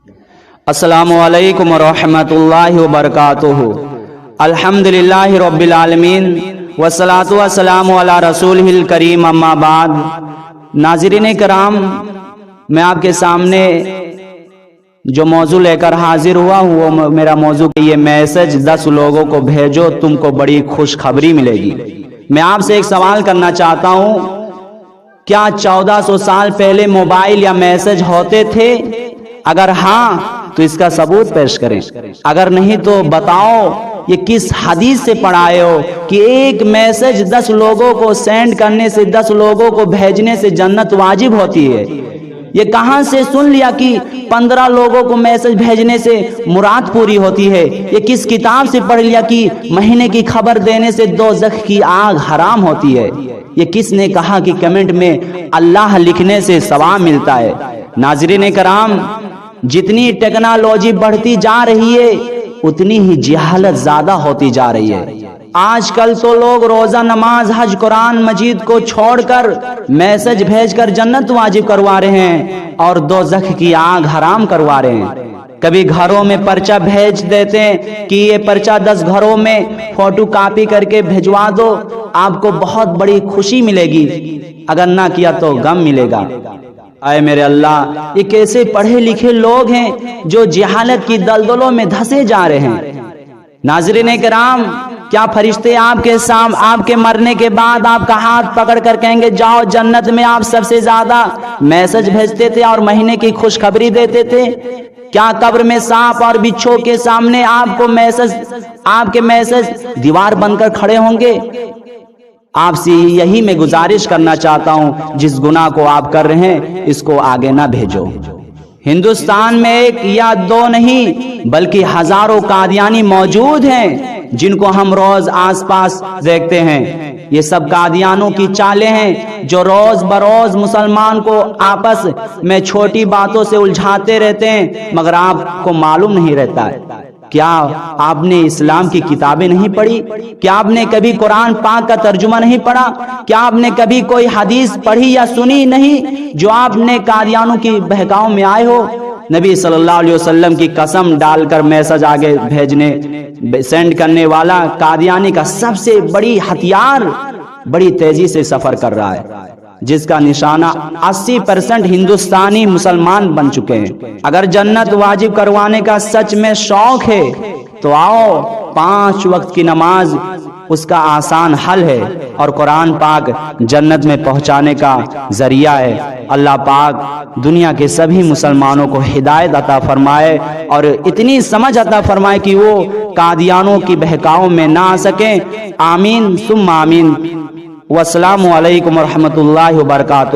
السلام علیکم ورحمۃ اللہ وبرکاتہ۔ الحمدللہ رب العالمین والصلاۃ والسلام علی رسولہ الکریم، اما بعد۔ ناظرین کرام، میں آپ کے سامنے جو موضوع لے کر حاضر ہوا ہوں وہ میرا موضوع یہ میسج 10 لوگوں کو بھیجو، تم کو بڑی خوشخبری ملے گی۔ میں آپ سے ایک سوال کرنا چاہتا ہوں، کیا 1400 سال پہلے موبائل یا میسج ہوتے تھے؟ اگر ہاں تو اس کا ثبوت پیش کریں، اگر نہیں تو بتاؤ یہ کس حدیث سے پڑھائے ہو کہ ایک میسج 10 لوگوں کو سینڈ کرنے سے، 10 لوگوں کو بھیجنے سے جنت واجب ہوتی ہے؟ یہ کہاں سے سن لیا کہ 15 لوگوں کو میسج بھیجنے سے مراد پوری ہوتی ہے؟ یہ کس کتاب سے پڑھ لیا کہ مہینے کی خبر دینے سے دوزخ کی آگ حرام ہوتی ہے؟ یہ کس نے کہا کہ کمنٹ میں اللہ لکھنے سے ثواب ملتا ہے؟ ناظرین کرام، جتنی ٹیکنالوجی بڑھتی جا رہی ہے اتنی ہی جہالت زیادہ ہوتی جا رہی ہے۔ آج کل تو لوگ روزہ، نماز، حج، قرآن مجید کو چھوڑ کر میسج بھیج کر جنت واجب کروا رہے ہیں اور دوزخ کی آگ حرام کروا رہے ہیں۔ کبھی گھروں میں پرچہ بھیج دیتے ہیں کہ یہ پرچہ 10 گھروں میں فوٹو کاپی کر کے بھجوا دو، آپ کو بہت بڑی خوشی ملے گی، اگر نہ کیا تو غم ملے گا۔ اے میرے اللہ، یہ کیسے پڑھے لکھے لوگ ہیں جو جہالت کی دلدلوں میں دھسے جا رہے ہیں۔ ناظرین کرام، کیا فرشتے آپ کے مرنے کے بعد آپ کا ہاتھ پکڑ کر کہیں گے جاؤ جنت میں؟ آپ سب سے زیادہ میسج بھیجتے تھے اور مہینے کی خوشخبری دیتے تھے۔ کیا قبر میں سانپ اور بچھو کے سامنے آپ کے میسج دیوار بن کر کھڑے ہوں گے؟ آپ سے یہی میں گزارش کرنا چاہتا ہوں، جس گناہ کو آپ کر رہے ہیں اس کو آگے نہ بھیجو۔ ہندوستان میں ایک یا 2 نہیں بلکہ ہزاروں قادیانی موجود ہیں جن کو ہم روز آس پاس دیکھتے ہیں۔ یہ سب قادیانوں کی چالیں ہیں جو روز بروز مسلمان کو آپس میں چھوٹی باتوں سے الجھاتے رہتے ہیں، مگر آپ کو معلوم نہیں رہتا ہے۔ کیا آپ نے اسلام کی کتابیں نہیں پڑھی؟ کیا آپ نے کبھی قرآن پاک کا ترجمہ نہیں پڑھا؟ کیا آپ نے کبھی کوئی حدیث پڑھی یا سنی نہیں جو آپ نے قادیانوں کی بہکاؤ میں آئے ہو؟ نبی صلی اللہ علیہ وسلم کی قسم ڈال کر میسج آگے سینڈ کرنے والا قادیانی کا سب سے بڑی ہتھیار بڑی تیزی سے سفر کر رہا ہے، جس کا نشانہ 80% ہندوستانی مسلمان بن چکے ہیں۔ اگر جنت واجب کروانے کا سچ میں شوق ہے تو آؤ، 5 وقت کی نماز اس کا آسان حل ہے اور قرآن پاک جنت میں پہنچانے کا ذریعہ ہے۔ اللہ پاک دنیا کے سبھی مسلمانوں کو ہدایت عطا فرمائے اور اتنی سمجھ عطا فرمائے کہ وہ قادیانوں کی بہکاؤ میں نہ آ سکیں۔ آمین ثم آمین۔ والسلام علیکم ورحمۃ اللہ وبرکاتہ۔